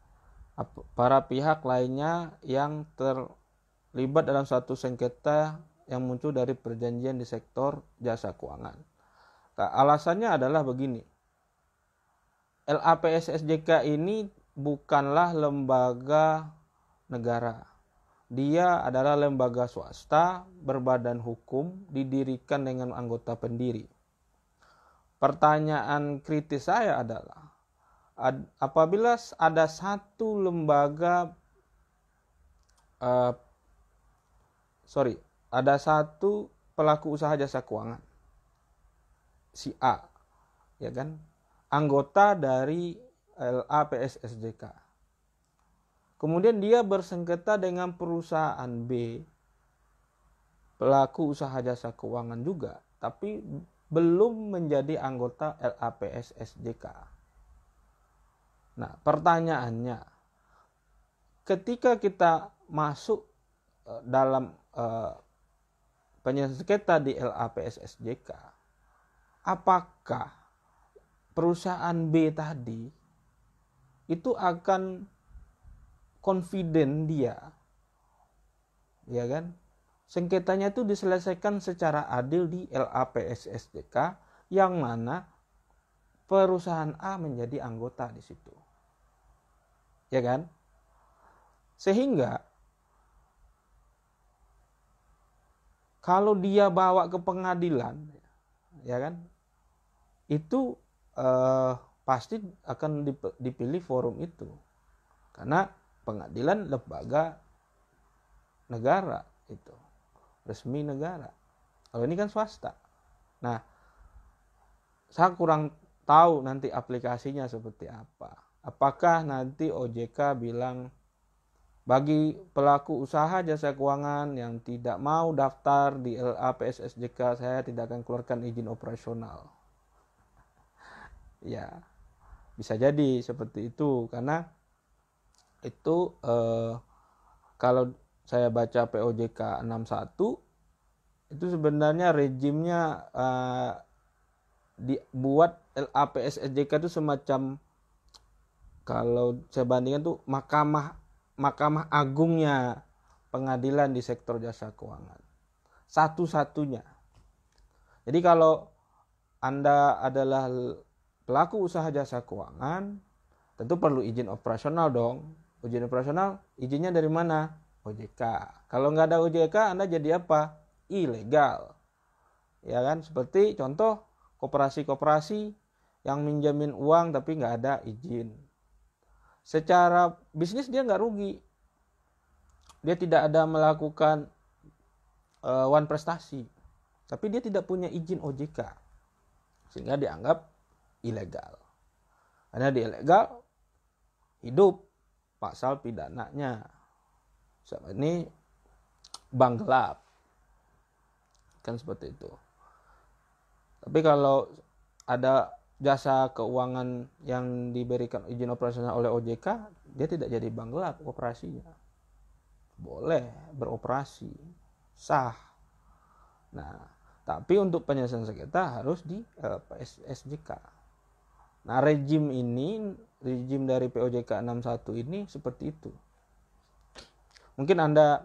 Para pihak lainnya yang terlibat dalam satu sengketa yang muncul dari perjanjian di sektor jasa keuangan. Nah, alasannya adalah begini. LAPSJK ini bukanlah lembaga negara. Dia adalah lembaga swasta berbadan hukum, didirikan dengan anggota pendiri. Pertanyaan kritis saya adalah, apabila ada satu lembaga ada satu pelaku usaha jasa keuangan, si A, ya kan, anggota dari LAPSJK. Kemudian dia bersengketa dengan perusahaan B, pelaku usaha jasa keuangan juga, tapi belum menjadi anggota LAPSJK. Nah, pertanyaannya, ketika kita masuk dalam penyelesaian sengketa di LAPSJK, apakah perusahaan B tadi itu akan confident dia, ya kan, sengketanya itu diselesaikan secara adil di LAPSJK, yang mana perusahaan A menjadi anggota di situ, ya kan? Sehingga kalau dia bawa ke pengadilan, ya kan, itu pasti akan dipilih forum itu, karena pengadilan lembaga negara, itu resmi negara. Kalau ini kan swasta. Nah, saya kurang tahu nanti aplikasinya seperti apa. Apakah nanti OJK bilang bagi pelaku usaha jasa keuangan yang tidak mau daftar di LAPSJK, saya tidak akan keluarkan izin operasional. Ya, bisa jadi seperti itu, karena itu kalau saya baca POJK 61 itu sebenarnya rejimnya dibuat LAPSJK itu semacam, kalau saya bandingkan tuh mahkamah agungnya pengadilan di sektor jasa keuangan, satu-satunya. Jadi kalau Anda adalah pelaku usaha jasa keuangan, tentu perlu izin operasional dong. Izin operasional, izinnya dari mana? OJK. Kalau nggak ada OJK, Anda jadi apa? Ilegal. Ya kan? Seperti contoh koperasi-koperasi yang minjamin uang tapi nggak ada izin. Secara bisnis dia nggak rugi. Dia tidak ada melakukan wan prestasi, tapi dia tidak punya izin OJK, sehingga dianggap ilegal. Karena dia ilegal, hidup pasal pidananya. Ini bank gelap, kan seperti itu. Tapi kalau ada jasa keuangan yang diberikan izin operasional oleh OJK, dia tidak jadi bank gelap operasinya, boleh beroperasi sah. Nah, tapi untuk penyelesaian sengketa harus di LAPSJK. Nah, rejim dari POJK 61 ini seperti itu. Mungkin Anda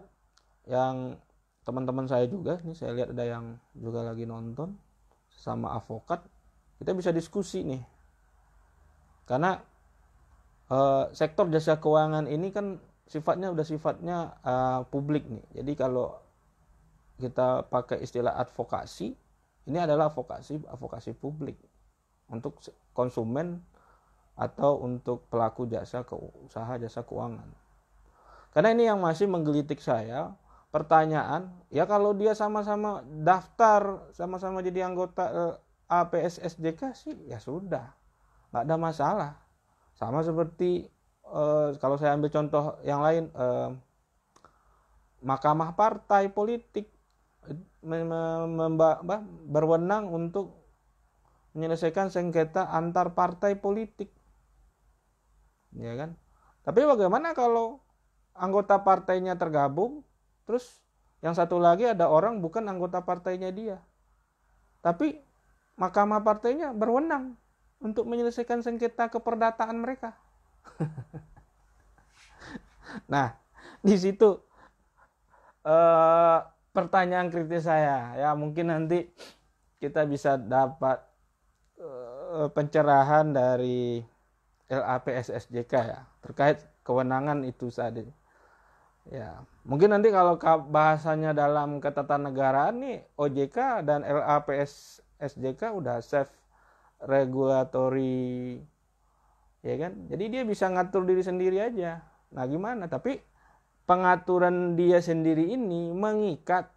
yang teman-teman saya juga, nih saya lihat ada yang juga lagi nonton, sama advokat, kita bisa diskusi nih. Karena sektor jasa keuangan ini kan sifatnya publik nih. Jadi kalau kita pakai istilah advokasi, ini adalah advokasi publik untuk konsumen atau untuk pelaku usaha jasa keuangan. Karena ini yang masih menggelitik saya, pertanyaan, ya kalau dia sama-sama daftar, sama-sama jadi anggota APSSJK sih, ya sudah, nggak ada masalah. Sama seperti kalau saya ambil contoh yang lain, mahkamah partai politik berwenang untuk menyelesaikan sengketa antar partai politik, ya kan? Tapi bagaimana kalau anggota partainya tergabung, terus yang satu lagi ada orang bukan anggota partainya dia, tapi mahkamah partainya berwenang untuk menyelesaikan sengketa keperdataan mereka. Nah, di situ pertanyaan kritis saya, ya mungkin nanti kita bisa dapat pencerahan dari LAPSSJK ya terkait kewenangan itu tadi. Ya, mungkin nanti kalau bahasanya dalam ketatanegaraan nih, OJK dan LAPSSJK udah self regulatory, ya kan? Jadi dia bisa ngatur diri sendiri aja. Nah, gimana? Tapi pengaturan dia sendiri ini mengikat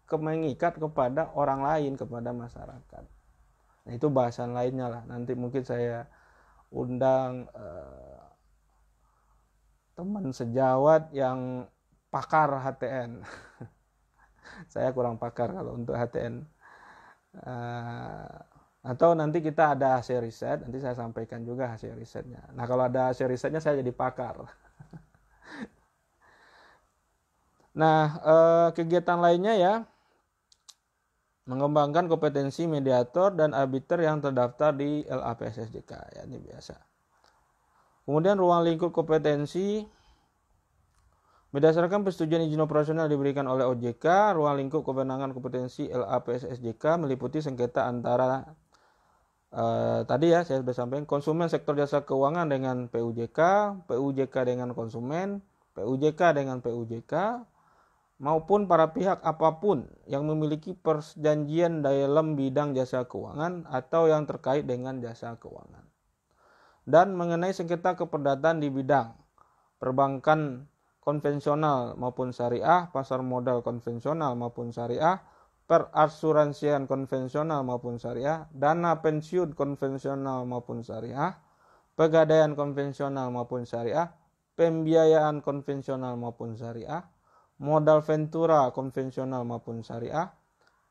kepada orang lain, kepada masyarakat. Nah, itu bahasan lainnya lah. Nanti mungkin saya undang teman sejawat yang pakar HTN. Saya kurang pakar kalau untuk HTN. Atau nanti kita ada hasil riset, nanti saya sampaikan juga hasil risetnya. Nah, kalau ada hasil risetnya saya jadi pakar. Nah, kegiatan lainnya ya, mengembangkan kompetensi mediator dan arbiter yang terdaftar di LAPSSJK. Ya, ini biasa. Kemudian ruang lingkup kompetensi berdasarkan persetujuan izin operasional diberikan oleh OJK, ruang lingkup kewenangan kompetensi LAPSSJK meliputi sengketa antara tadi ya saya sudah sampaikan, konsumen sektor jasa keuangan dengan PUJK, PUJK dengan konsumen, PUJK dengan PUJK, maupun para pihak apapun yang memiliki perjanjian dalam bidang jasa keuangan atau yang terkait dengan jasa keuangan. Dan mengenai sengketa keperdataan di bidang perbankan konvensional maupun syariah, pasar modal konvensional maupun syariah, perasuransian konvensional maupun syariah, dana pensiun konvensional maupun syariah, pegadaian konvensional maupun syariah, pembiayaan konvensional maupun syariah, modal ventura konvensional maupun syariah,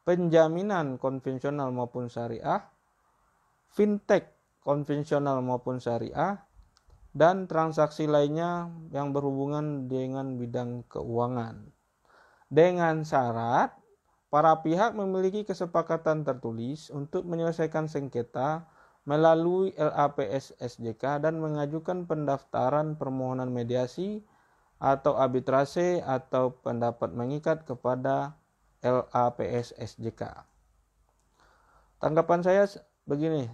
penjaminan konvensional maupun syariah, fintech konvensional maupun syariah, dan transaksi lainnya yang berhubungan dengan bidang keuangan. Dengan syarat, para pihak memiliki kesepakatan tertulis untuk menyelesaikan sengketa melalui LAPSSJK dan mengajukan pendaftaran permohonan mediasi atau arbitrase atau pendapat mengikat kepada LAPSSJK. Tanggapan saya begini,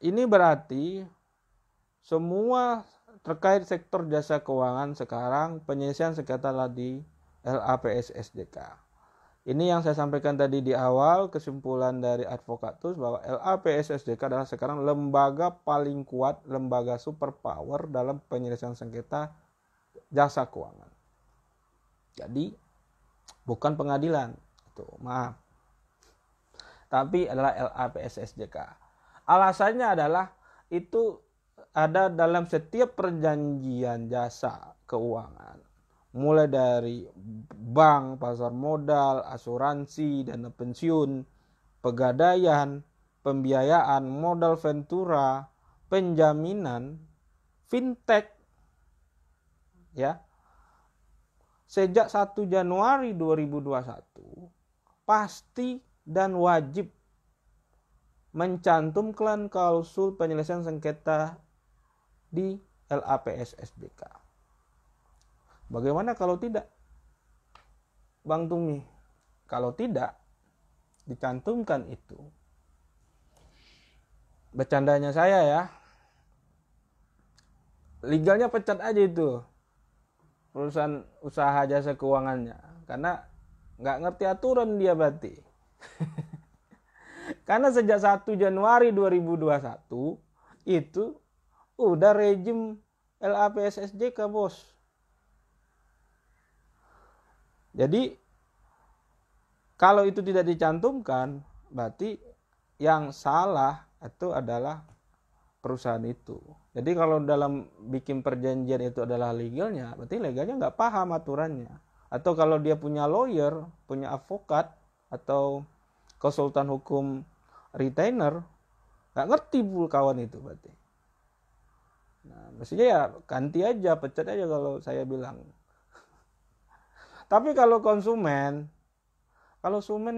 ini berarti semua terkait sektor jasa keuangan sekarang penyelesaian sengketa di LAPSSJK. Ini yang saya sampaikan tadi di awal, kesimpulan dari Advokatus bahwa LAPSSJK adalah sekarang lembaga paling kuat, lembaga superpower dalam penyelesaian sengketa jasa keuangan. Jadi bukan pengadilan, itu maaf, tapi adalah LAPSSJK. Alasannya adalah itu ada dalam setiap perjanjian jasa keuangan. Mulai dari bank, pasar modal, asuransi, dana pensiun, pegadaian, pembiayaan, modal ventura, penjaminan, fintech, ya. Sejak 1 Januari 2021 pasti dan wajib mencantumkan klausul penyelesaian sengketa di LAPSSJK. Bagaimana kalau tidak, Bang Tumi? Kalau tidak dicantumkan itu, bercandanya saya ya, legalnya pecat aja itu perusahaan usaha jasa keuangannya, karena nggak ngerti aturan dia berarti. Karena sejak 1 Januari 2021 itu udah rejim LAPSSJK, bos. Jadi kalau itu tidak dicantumkan, berarti yang salah itu adalah perusahaan itu. Jadi kalau dalam bikin perjanjian itu adalah legalnya, berarti legalnya nggak paham aturannya. Atau kalau dia punya lawyer, punya advokat, atau konsultan hukum retainer, nggak ngerti pul kawan itu berarti. Nah, mestinya ya ganti aja, pecat aja kalau saya bilang. Tapi kalau konsumen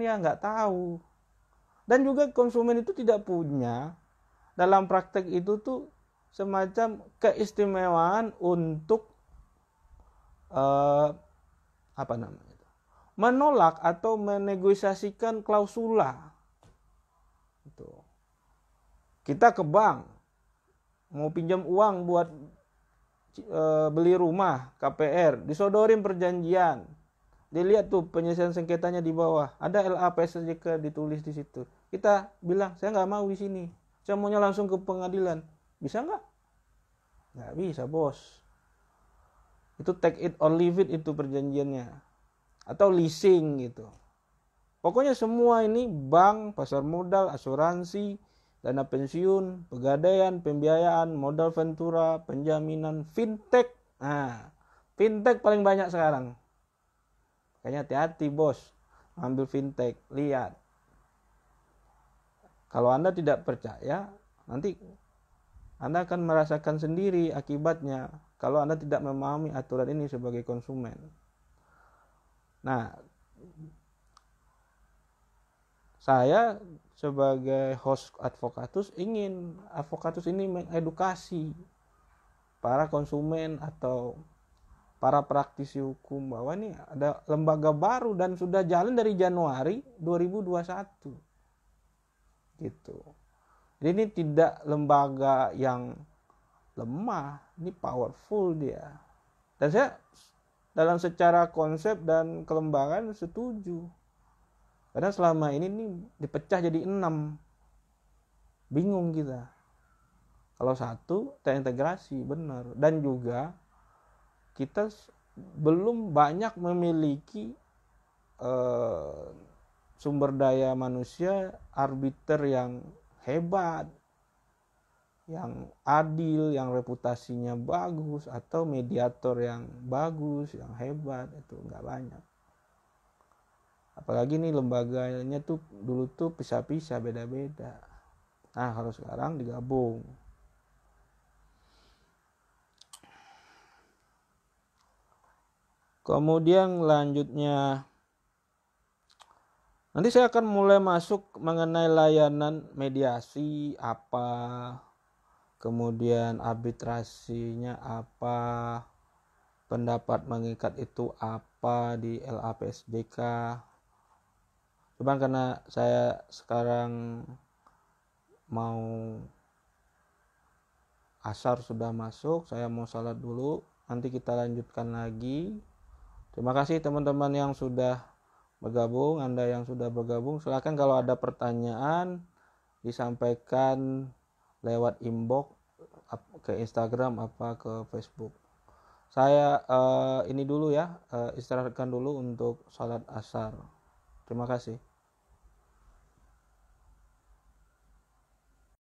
ya nggak tahu. Dan juga konsumen itu tidak punya dalam praktek itu tuh semacam keistimewaan untuk menolak atau menegosiasikan klausula. Itu. Kita ke bank mau pinjam uang buat beli rumah KPR, disodorin perjanjian. Dilihat tuh penyelesaian sengketanya di bawah, ada LAPSJK ditulis di situ. Kita bilang saya nggak mau di sini, saya maunya langsung ke pengadilan. Bisa nggak? Nggak bisa, bos. Itu take it or leave it itu perjanjiannya, atau leasing gitu. Pokoknya semua ini bank, pasar modal, asuransi, dana pensiun, pegadaian, pembiayaan, modal ventura, penjaminan, fintech. Nah, fintech paling banyak sekarang. Kayaknya hati-hati, bos, ambil fintech. Lihat, kalau Anda tidak percaya, nanti Anda akan merasakan sendiri akibatnya kalau Anda tidak memahami aturan ini sebagai konsumen. Nah, saya sebagai host Advocatus ingin Advocatus ini mengedukasi para konsumen atau para praktisi hukum bahwa ini ada lembaga baru dan sudah jalan dari Januari 2021 gitu. Jadi ini tidak lembaga yang lemah, ini powerful dia. Dan saya dalam secara konsep dan kelembagaan setuju. Karena selama ini nih dipecah jadi 6. Bingung kita. Kalau 1 terintegrasi benar, dan juga kita belum banyak memiliki sumber daya manusia arbiter yang hebat, yang adil, yang reputasinya bagus, atau mediator yang bagus, yang hebat, itu nggak banyak. Apalagi nih lembaganya tuh dulu tuh pisah-pisah, beda-beda. Nah, kalau sekarang digabung. Kemudian lanjutnya, nanti saya akan mulai masuk mengenai layanan mediasi apa, kemudian arbitrasinya apa, pendapat mengikat itu apa di LAPSJK. Cuman karena saya sekarang mau asar sudah masuk, saya mau salat dulu, nanti kita lanjutkan lagi. Terima kasih teman-teman yang sudah bergabung, Anda yang sudah bergabung. Silakan kalau ada pertanyaan disampaikan lewat inbox ke Instagram apa ke Facebook. Saya ini dulu ya, istirahatkan dulu untuk salat asar. Terima kasih.